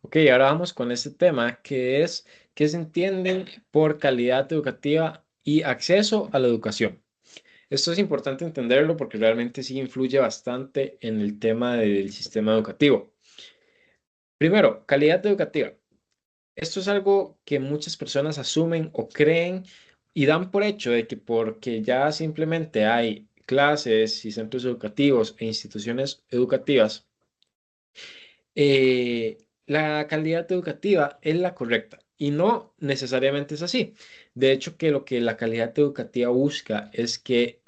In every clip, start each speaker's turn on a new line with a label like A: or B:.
A: Ok, ahora vamos con este tema que es ¿qué se entiende por calidad educativa y acceso a la educación? Esto es importante entenderlo porque realmente sí influye bastante en el tema del sistema educativo. Primero, calidad educativa. Esto es algo que muchas personas asumen o creen y dan por hecho de que porque ya simplemente hay clases y centros educativos e instituciones educativas, la calidad educativa es la correcta y no necesariamente es así. De hecho, que lo que la calidad educativa busca es que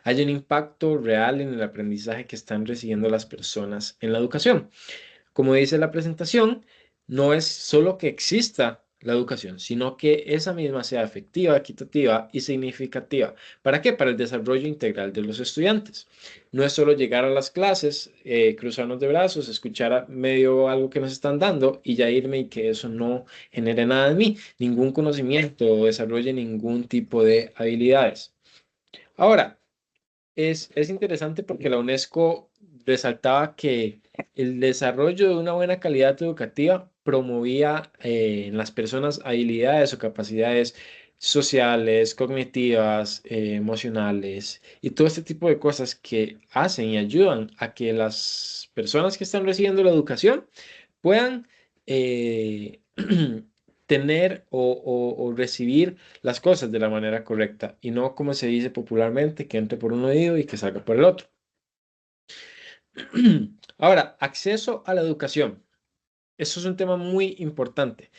A: haya un impacto real en el aprendizaje que están recibiendo las personas en la educación. Como dice la presentación, no es solo que exista la educación, sino que esa misma sea efectiva, equitativa y significativa. ¿Para qué? Para el desarrollo integral de los estudiantes. No es solo llegar a las clases, cruzarnos de brazos, escuchar a medio algo que nos están dando y ya irme y que eso no genere nada en mí, ningún conocimiento o desarrolle ningún tipo de habilidades. Ahora, es interesante porque la UNESCO resaltaba que el desarrollo de una buena calidad educativa promovía en las personas habilidades o capacidades sociales, cognitivas, emocionales y todo este tipo de cosas que hacen y ayudan a que las personas que están recibiendo la educación puedan eh, tener o recibir las cosas de la manera correcta y no como se dice popularmente, que entre por un oído y que salga por el otro. Ahora, acceso a la educación. Eso es un tema muy importante.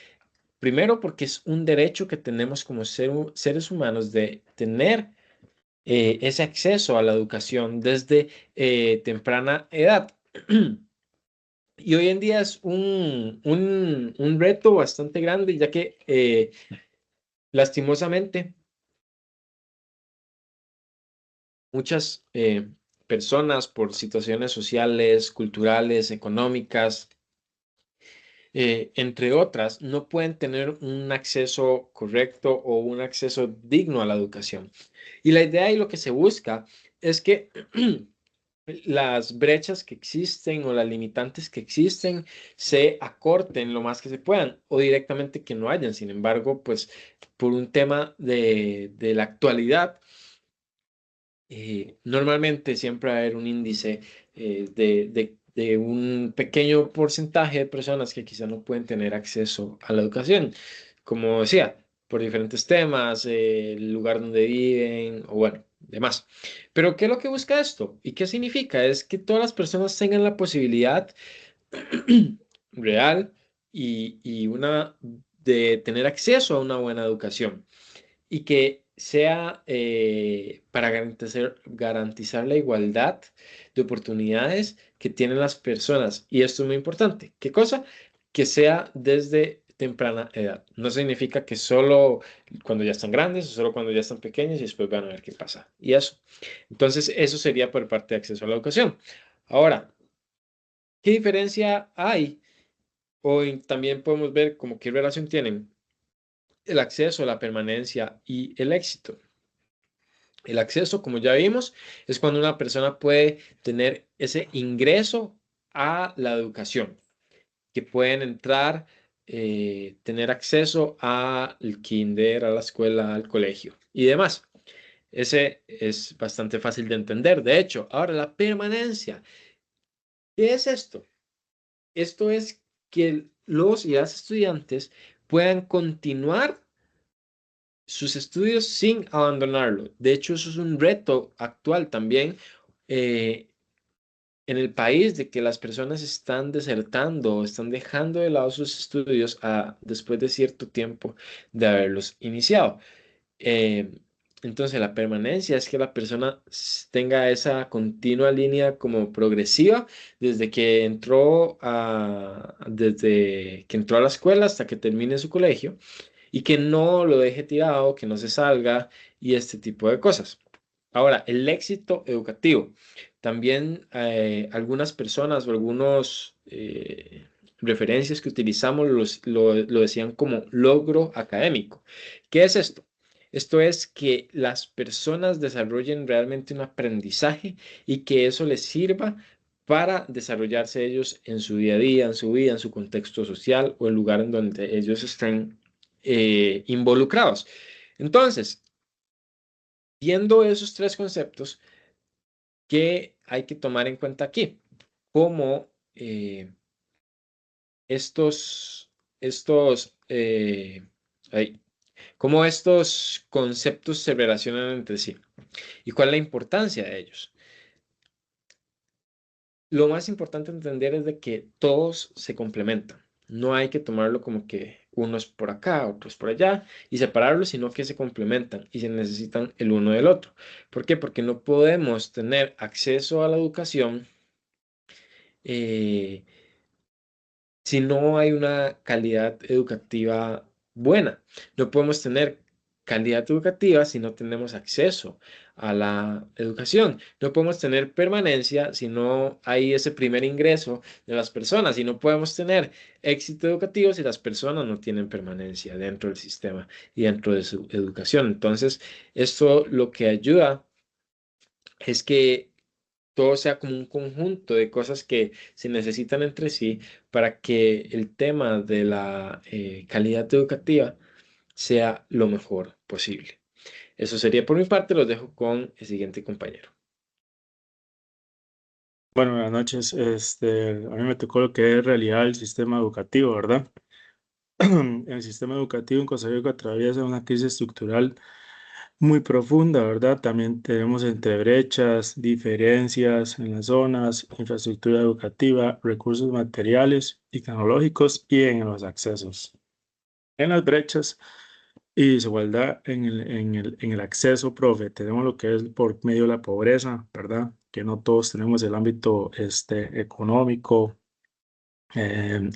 A: Primero, porque es un derecho que tenemos como seres humanos de tener ese acceso a la educación desde temprana edad. Y hoy en día es un reto bastante grande, ya que lastimosamente muchas personas por situaciones sociales, culturales, económicas, entre otras, no pueden tener un acceso correcto o un acceso digno a la educación. Y la idea y lo que se busca es que las brechas que existen o las limitantes que existen se acorten lo más que se puedan o directamente que no hayan. Sin embargo, pues por un tema de la actualidad, normalmente siempre va a haber un índice de un pequeño porcentaje de personas que quizá no pueden tener acceso a la educación. Como decía, por diferentes temas, el lugar donde viven o bueno, demás. Pero ¿qué es lo que busca esto? ¿Y qué significa? Es que todas las personas tengan la posibilidad real y una de tener acceso a una buena educación y que sea para garantizar la igualdad de oportunidades que tienen las personas. Y esto es muy importante. ¿Qué cosa? Que sea desde temprana edad. No significa que solo cuando ya están grandes o solo cuando ya están pequeños y después van a ver qué pasa. Y eso. Entonces, eso sería por parte de acceso a la educación. Ahora, ¿qué diferencia hay? También podemos ver como qué relación tienen el acceso, la permanencia y el éxito. El acceso, como ya vimos, es cuando una persona puede tener ese ingreso a la educación, que pueden entrar, tener acceso al kinder, a la escuela, al colegio y demás. Ese es bastante fácil de entender. De hecho, ahora la permanencia. ¿Qué es esto? Esto es que los y las estudiantes puedan continuar sus estudios sin abandonarlo. De hecho, eso es un reto actual también eh, en el país de que las personas están desertando, están dejando de lado sus estudios después de cierto tiempo de haberlos iniciado. Eh, entonces, la permanencia es que la persona tenga esa continua línea como progresiva desde que entró a la escuela hasta que termine su colegio y que no lo deje tirado, que no se salga y este tipo de cosas. Ahora, el éxito educativo. También algunas personas o algunos referencias que utilizamos lo decían como logro académico. ¿Qué es esto? Esto es que las personas desarrollen realmente un aprendizaje y que eso les sirva para desarrollarse ellos en su día a día, en su vida, en su contexto social o el lugar en donde ellos estén involucrados. Entonces, viendo esos tres conceptos, ¿qué hay que tomar en cuenta aquí? Cómo estos, estos, ay, cómo estos conceptos se relacionan entre sí y cuál es la importancia de ellos. Lo más importante entender es de que todos se complementan. No hay que tomarlo como que uno es por acá, otro es por allá y separarlos, sino que se complementan y se necesitan el uno del otro. ¿Por qué? Porque no podemos tener acceso a la educación eh, si no hay una calidad educativa buena. No podemos tener calidad educativa si no tenemos acceso a la educación. No podemos tener permanencia si no hay ese primer ingreso de las personas. Y no podemos tener éxito educativo si las personas no tienen permanencia dentro del sistema y dentro de su educación. Entonces, esto lo que ayuda es que todo sea como un conjunto de cosas que se necesitan entre sí para que el tema de la calidad educativa sea lo mejor posible. Eso sería por mi parte, los dejo con el siguiente compañero.
B: Bueno, buenas noches. A mí me tocó lo que es realidad del sistema educativo, ¿verdad? El sistema educativo en Costa Rica atraviesa una crisis estructural muy profunda, ¿verdad? También tenemos entre brechas, diferencias en las zonas, infraestructura educativa, recursos materiales y tecnológicos y en los accesos. En las brechas y desigualdad en el acceso, profe, tenemos lo que es por medio de la pobreza, ¿verdad? Que no todos tenemos el ámbito económico.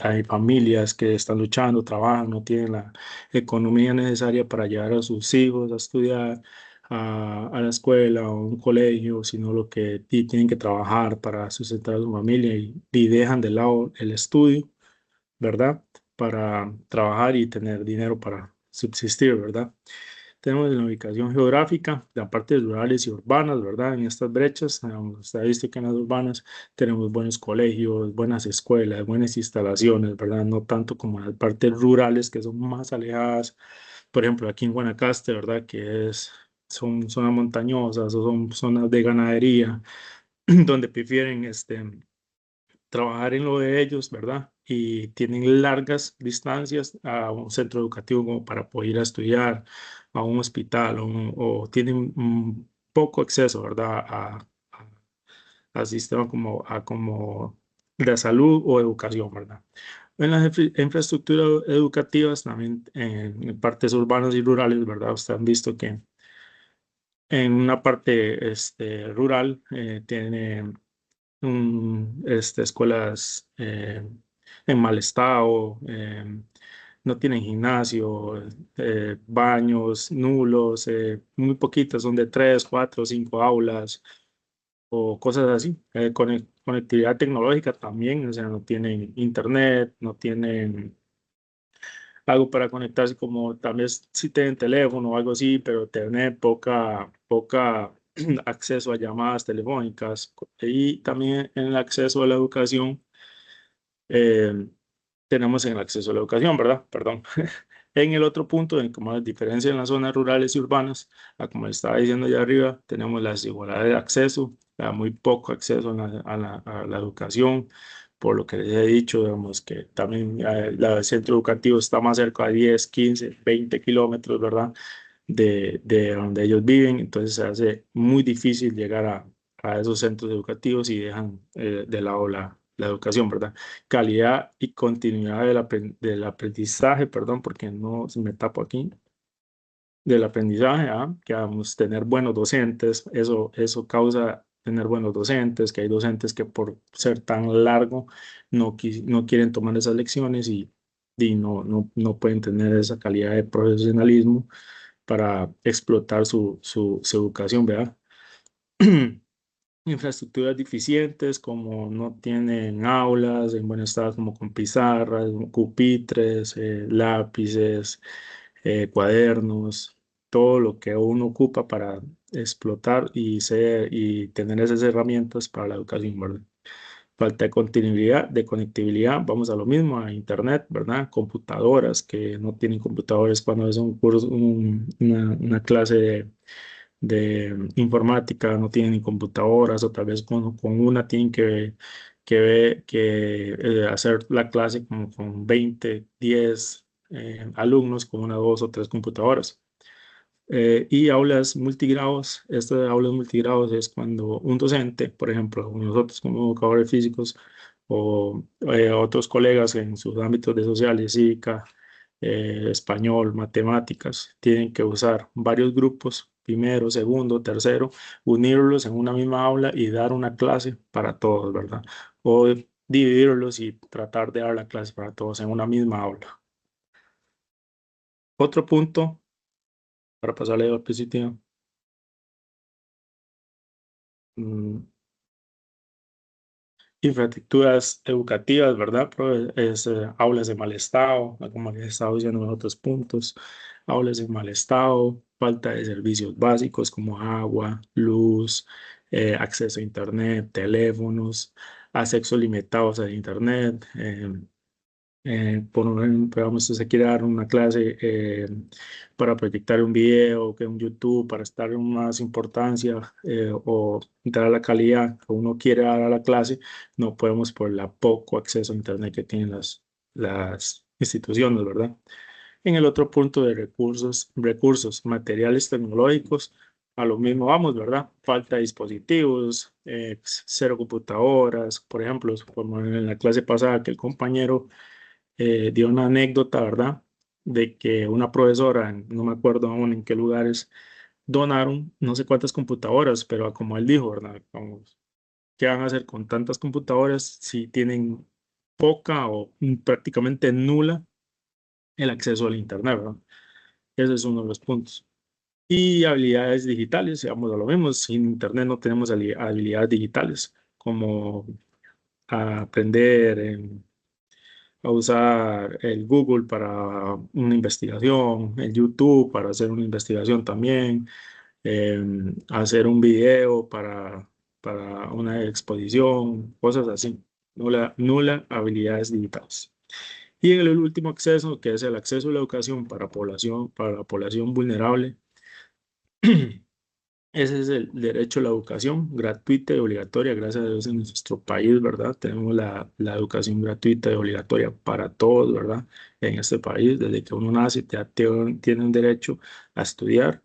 B: Hay familias que están luchando, trabajan, no tienen la economía necesaria para llevar a sus hijos a estudiar a la escuela o a un colegio, sino lo que tienen que trabajar para sustentar a su familia y dejan de lado el estudio, ¿verdad? Para trabajar y tener dinero para subsistir, ¿verdad? Tenemos la ubicación geográfica, la parte rurales y urbanas, ¿verdad? En estas brechas, estadística en las urbanas, tenemos buenos colegios, buenas escuelas, buenas instalaciones, ¿verdad? No tanto como en las partes rurales que son más alejadas, por ejemplo, aquí en Guanacaste, ¿verdad? Son zonas montañosas o son zonas de ganadería, donde prefieren trabajar en lo de ellos, ¿verdad? Y tienen largas distancias a un centro educativo como para poder ir a estudiar, a un hospital, o tienen poco acceso, ¿verdad? Al sistema como de salud o educación, ¿verdad? En las infraestructuras educativas, también en partes urbanas y rurales, ¿verdad? Ustedes han visto que en una parte rural tiene escuelas en mal estado, no tienen gimnasio, baños nulos, muy poquitas, son de 3, 4, 5 aulas o cosas así. Conectividad tecnológica también, o sea, no tienen internet, no tienen algo para conectarse como también si tienen teléfono o algo así, pero tener poca acceso a llamadas telefónicas y también en el acceso a la educación, eh, tenemos en el acceso a la educación, ¿verdad? Perdón. En el otro punto, en como la diferencia en las zonas rurales y urbanas, como estaba diciendo allá arriba, tenemos la desigualdad de acceso, muy poco acceso a la educación, por lo que les he dicho, digamos que también el centro educativo está más cerca de 10, 15, 20 kilómetros, ¿verdad? De donde ellos viven, entonces se hace muy difícil llegar a esos centros educativos y dejan de lado la educación, ¿verdad? Calidad y continuidad del aprendizaje, perdón, porque no se me tapo aquí, del aprendizaje, que vamos a tener buenos docentes, eso causa tener buenos docentes, que hay docentes que por ser tan largo no quieren tomar esas lecciones y no pueden tener esa calidad de profesionalismo para explotar su educación, ¿verdad? Infraestructuras deficientes como no tienen aulas en buen estado como con pizarras, pupitres, lápices, cuadernos, todo lo que uno ocupa para explotar y tener esas herramientas para la educación, ¿verdad? Falta de conectividad, vamos a lo mismo, a internet, ¿verdad? Computadoras que no tienen computadores cuando es un curso, una clase de informática, no tienen ni computadoras o tal vez con una tienen que hacer la clase como con 20 10 alumnos con una, dos o tres computadoras. Y aulas multigrados, esto de aulas multigrados es cuando un docente, por ejemplo, nosotros como educadores físicos o otros colegas en sus ámbitos de sociales, cívica, español, matemáticas, tienen que usar varios grupos, primero, segundo, tercero, unirlos en una misma aula y dar una clase para todos, ¿verdad? O dividirlos y tratar de dar la clase para todos en una misma aula. Otro punto para pasarle a la diapositiva. mm, Infraestructuras educativas, ¿verdad? Es aulas de mal estado, como les estado diciendo en otros puntos, aulas de mal estado, falta de servicios básicos como agua, luz, acceso a internet, teléfonos, acceso limitados a internet, por ejemplo, vamos, si se quiere dar una clase para proyectar un video, que un YouTube, para estar en más importancia o dar la calidad que uno quiere dar a la clase, no podemos por la poco acceso a Internet que tienen las instituciones, ¿verdad? En el otro punto de recursos materiales tecnológicos, a lo mismo vamos, ¿verdad? Falta de dispositivos, cero computadoras, por ejemplo, como en la clase pasada que el compañero dio una anécdota, ¿verdad? De que una profesora, no me acuerdo aún en qué lugares, donaron no sé cuántas computadoras, pero como él dijo, ¿verdad? Como, ¿qué van a hacer con tantas computadoras si tienen poca o prácticamente nula el acceso al Internet, ¿verdad? Ese es uno de los puntos. Y habilidades digitales, vamos a lo mismo, sin Internet no tenemos habilidades digitales, como aprender a usar el Google para una investigación, el YouTube para hacer una investigación también, hacer un video para una exposición, cosas así. Nula habilidades digitales. Y en el último acceso, que es el acceso a la educación para la población vulnerable, ese es el derecho a la educación gratuita y obligatoria, gracias a Dios en nuestro país, ¿verdad? Tenemos la educación gratuita y obligatoria para todos, ¿verdad? En este país, desde que uno nace, ya tiene un derecho a estudiar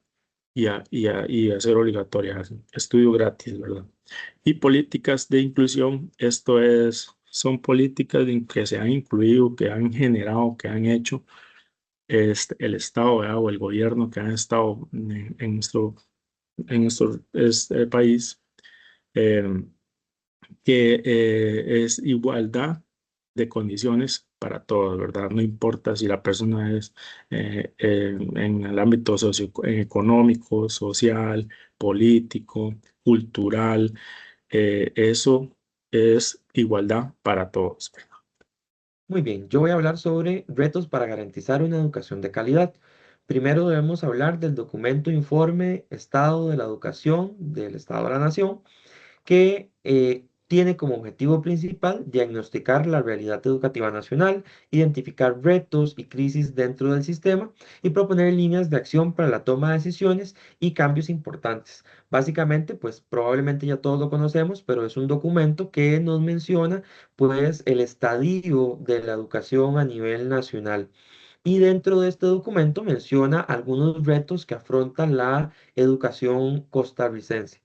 B: y a ser obligatoria, estudio gratis, ¿verdad? Y políticas de inclusión, son políticas que se han incluido, que han generado, que han hecho el Estado, ¿verdad? O el gobierno que han estado en nuestro país, eh, que es igualdad de condiciones para todos, ¿verdad? No importa si la persona es en el ámbito socioeconómico, social, político, cultural, eso es igualdad para todos.
C: Muy bien, yo voy a hablar sobre retos para garantizar una educación de calidad. Primero debemos hablar del documento Informe Estado de la Educación del Estado de la Nación, que tiene como objetivo principal diagnosticar la realidad educativa nacional, identificar retos y crisis dentro del sistema y proponer líneas de acción para la toma de decisiones y cambios importantes. Básicamente, pues probablemente ya todos lo conocemos, pero es un documento que nos menciona pues el estadio de la educación a nivel nacional. Y dentro de este documento menciona algunos retos que afronta la educación costarricense.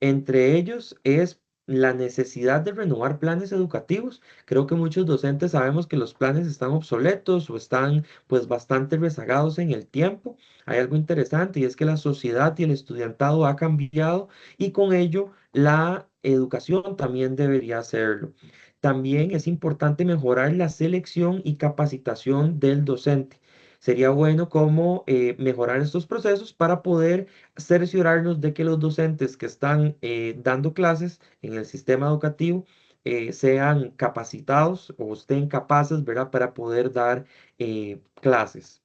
C: Entre ellos es la necesidad de renovar planes educativos. Creo que muchos docentes sabemos que los planes están obsoletos o están pues bastante rezagados en el tiempo. Hay algo interesante y es que la sociedad y el estudiantado ha cambiado y con ello la educación también debería hacerlo. También es importante mejorar la selección y capacitación del docente. Sería bueno como mejorar estos procesos para poder cerciorarnos de que los docentes que están dando clases en el sistema educativo sean capacitados o estén capaces, ¿verdad?, para poder dar clases.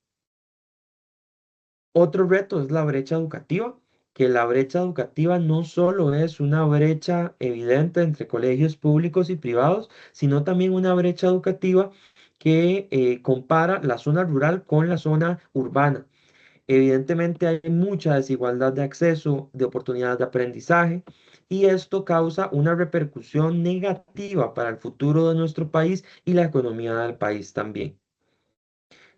C: Otro reto es la brecha educativa, que la brecha educativa no solo es una brecha evidente entre colegios públicos y privados, sino también una brecha educativa que compara la zona rural con la zona urbana. Evidentemente hay mucha desigualdad de acceso, de oportunidades de aprendizaje, y esto causa una repercusión negativa para el futuro de nuestro país y la economía del país también,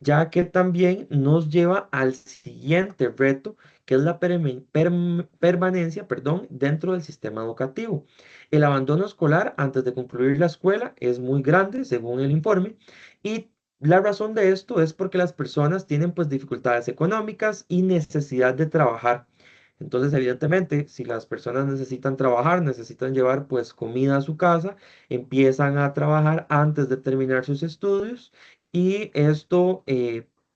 C: ya que también nos lleva al siguiente reto, que es la permanencia, perdón, dentro del sistema educativo. El abandono escolar antes de concluir la escuela es muy grande, según el informe, y la razón de esto es porque las personas tienen pues dificultades económicas y necesidad de trabajar. Entonces, evidentemente, si las personas necesitan trabajar, necesitan llevar pues comida a su casa, empiezan a trabajar antes de terminar sus estudios, y esto,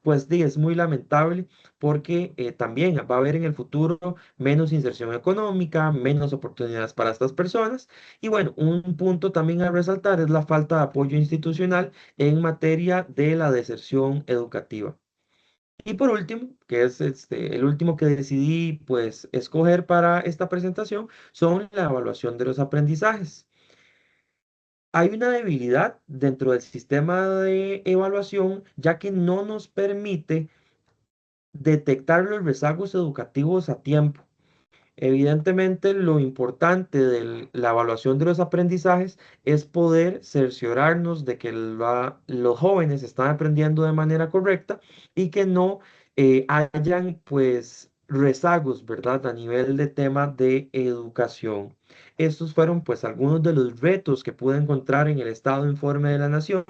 C: pues es muy lamentable porque también va a haber en el futuro menos inserción económica, menos oportunidades para estas personas. Y bueno, un punto también a resaltar es la falta de apoyo institucional en materia de la deserción educativa. Y por último, que es el último que decidí pues escoger para esta presentación, son la evaluación de los aprendizajes. Hay una debilidad dentro del sistema de evaluación, ya que no nos permite detectar los rezagos educativos a tiempo. Evidentemente, lo importante de la evaluación de los aprendizajes es poder cerciorarnos de que los jóvenes están aprendiendo de manera correcta y que no hayan pues rezagos, ¿verdad? A nivel de tema de educación. Estos fueron pues algunos de los retos que pude encontrar en el Estado Informe de la Nación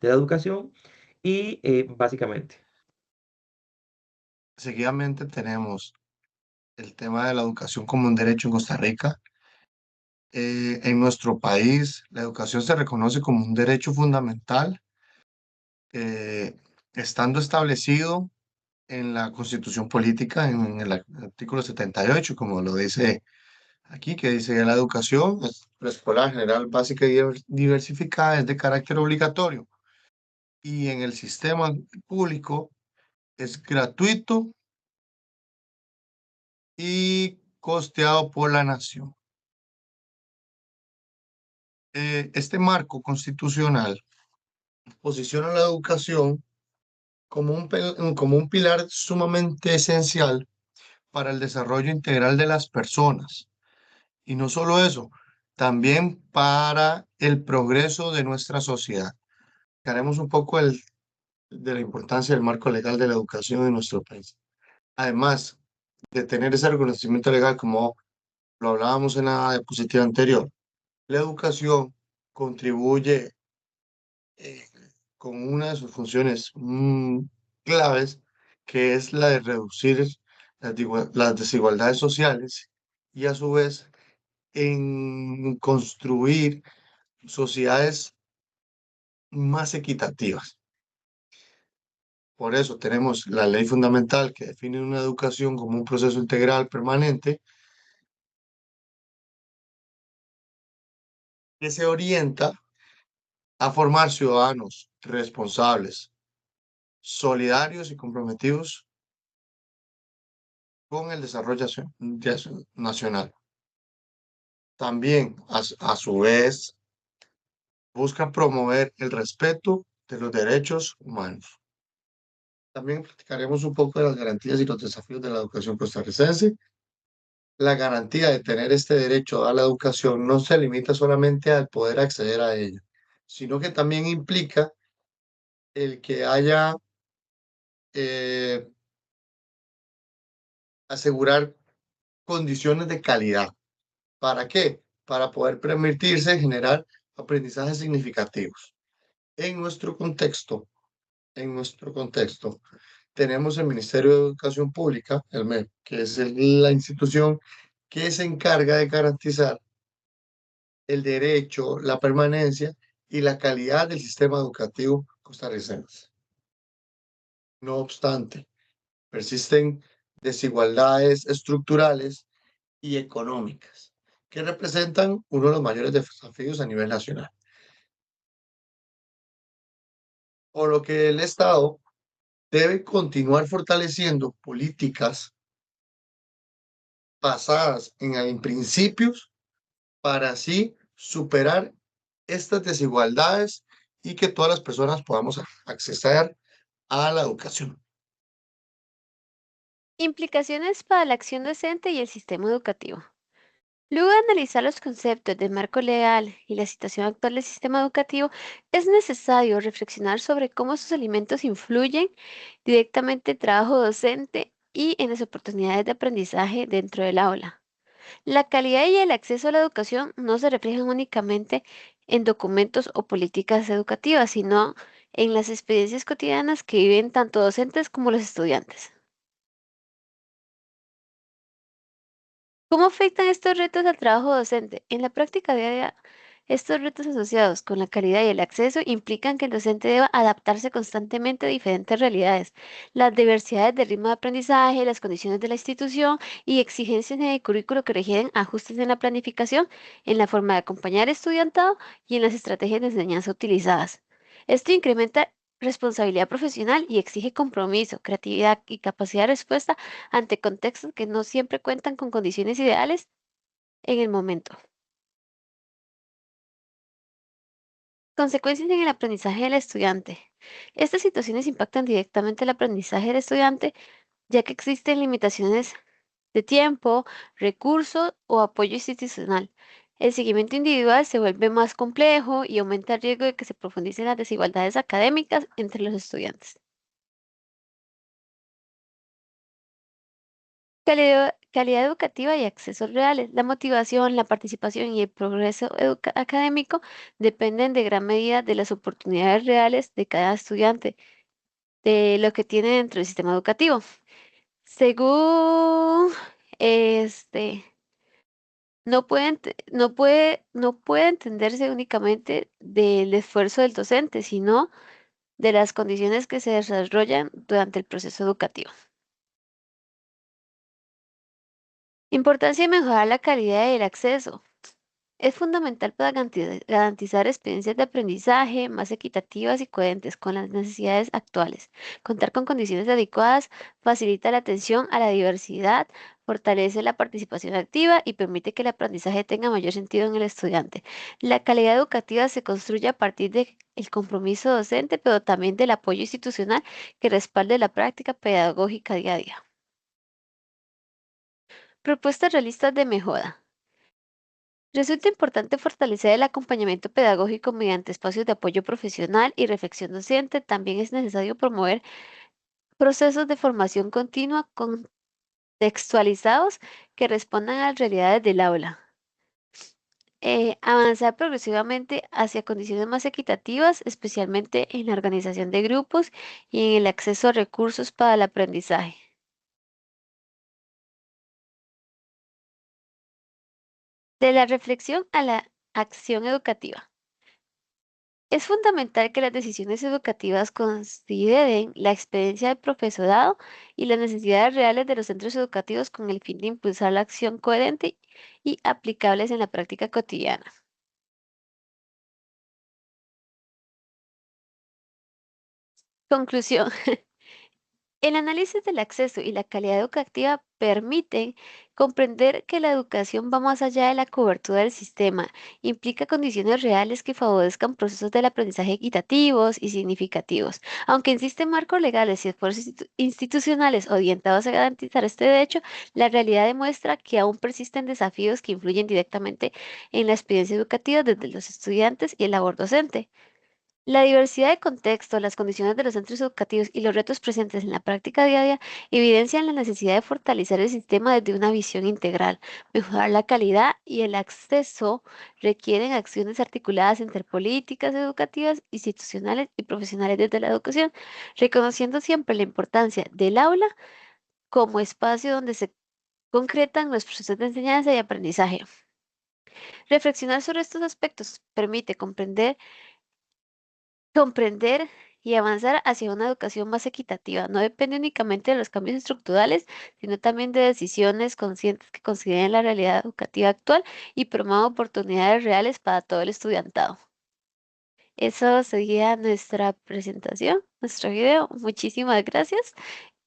C: de la Educación y básicamente.
D: Seguidamente tenemos el tema de la educación como un derecho en Costa Rica. En nuestro país, la educación se reconoce como un derecho fundamental, eh, estando establecido en la Constitución Política, en el artículo 78, como lo dice aquí, que dice que la educación preescolar general básica y diversificada es de carácter obligatorio y en el sistema público es gratuito y costeado por la nación. Este marco constitucional posiciona la educación como un pilar sumamente esencial para el desarrollo integral de las personas. Y no solo eso, también para el progreso de nuestra sociedad. Haremos un poco de la importancia del marco legal de la educación en nuestro país. Además de tener ese reconocimiento legal, como lo hablábamos en la diapositiva anterior, la educación contribuye eh, con una de sus funciones claves, que es la de reducir las desigualdades sociales y a su vez en construir sociedades más equitativas. Por eso tenemos la ley fundamental que define una educación como un proceso integral permanente que se orienta a formar ciudadanos responsables, solidarios y comprometidos con el desarrollo nacional. También, a su vez, busca promover el respeto de los derechos humanos. También platicaremos un poco de las garantías y los desafíos de la educación costarricense. La garantía de tener este derecho a la educación no se limita solamente al poder acceder a ella, sino que también implica el que haya eh, asegurar condiciones de calidad. ¿Para qué? Para poder permitirse generar aprendizajes significativos. En nuestro contexto, en nuestro contexto, tenemos el Ministerio de Educación Pública, el MEP, que es la institución que se encarga de garantizar el derecho, la permanencia y la calidad del sistema educativo costarricense. No obstante, persisten desigualdades estructurales y económicas que representan uno de los mayores desafíos a nivel nacional, por lo que el Estado debe continuar fortaleciendo políticas basadas en principios para así superar estas desigualdades y que todas las personas podamos acceder a la educación.
E: Implicaciones para la acción docente y el sistema educativo. Luego de analizar los conceptos del marco legal y la situación actual del sistema educativo, es necesario reflexionar sobre cómo sus elementos influyen directamente en el trabajo docente y en las oportunidades de aprendizaje dentro del aula. La calidad y el acceso a la educación no se reflejan únicamente en documentos o políticas educativas, sino en las experiencias cotidianas que viven tanto docentes como los estudiantes. ¿Cómo afectan estos retos al trabajo docente? En la práctica diaria, estos retos asociados con la calidad y el acceso implican que el docente deba adaptarse constantemente a diferentes realidades, las diversidades del ritmo de aprendizaje, las condiciones de la institución y exigencias en el currículo que requieren ajustes en la planificación, en la forma de acompañar estudiantado y en las estrategias de enseñanza utilizadas. Esto incrementa responsabilidad profesional y exige compromiso, creatividad y capacidad de respuesta ante contextos que no siempre cuentan con condiciones ideales en el momento. Consecuencias en el aprendizaje del estudiante. Estas situaciones impactan directamente el aprendizaje del estudiante, ya que existen limitaciones de tiempo, recursos o apoyo institucional. El seguimiento individual se vuelve más complejo y aumenta el riesgo de que se profundicen las desigualdades académicas entre los estudiantes. Calidad educativa y accesos reales. La motivación, la participación y el progreso académico dependen de gran medida de las oportunidades reales de cada estudiante, de lo que tiene dentro del sistema educativo. Según este, no puede entenderse únicamente del esfuerzo del docente, sino de las condiciones que se desarrollan durante el proceso educativo. Importancia de mejorar la calidad y el acceso. Es fundamental para garantizar experiencias de aprendizaje más equitativas y coherentes con las necesidades actuales. Contar con condiciones adecuadas facilita la atención a la diversidad, fortalece la participación activa y permite que el aprendizaje tenga mayor sentido en el estudiante. La calidad educativa se construye a partir del compromiso docente, pero también del apoyo institucional que respalde la práctica pedagógica día a día. Propuestas realistas de mejora. Resulta importante fortalecer el acompañamiento pedagógico mediante espacios de apoyo profesional y reflexión docente. También es necesario promover procesos de formación continua contextualizados que respondan a las realidades del aula. Avanzar progresivamente hacia condiciones más equitativas, especialmente en la organización de grupos y en el acceso a recursos para el aprendizaje. De la reflexión a la acción educativa. Es fundamental que las decisiones educativas consideren la experiencia del profesorado y las necesidades reales de los centros educativos con el fin de impulsar la acción coherente y aplicables en la práctica cotidiana. Conclusión. El análisis del acceso y la calidad educativa permiten comprender que la educación va más allá de la cobertura del sistema, implica condiciones reales que favorezcan procesos del aprendizaje equitativos y significativos. Aunque existen marcos legales y esfuerzos institucionales orientados a garantizar este derecho, la realidad demuestra que aún persisten desafíos que influyen directamente en la experiencia educativa desde los estudiantes y el labor docente. La diversidad de contextos, las condiciones de los centros educativos y los retos presentes en la práctica diaria evidencian la necesidad de fortalecer el sistema desde una visión integral. Mejorar la calidad y el acceso requieren acciones articuladas entre políticas educativas, institucionales y profesionales desde la educación, reconociendo siempre la importancia del aula como espacio donde se concretan los procesos de enseñanza y aprendizaje. Reflexionar sobre estos aspectos permite comprender y avanzar hacia una educación más equitativa. No depende únicamente de los cambios estructurales, sino también de decisiones conscientes que consideren la realidad educativa actual y promuevan oportunidades reales para todo el estudiantado. Eso sería nuestra presentación, nuestro video. Muchísimas gracias.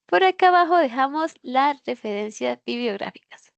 E: Por acá abajo dejamos las referencias bibliográficas.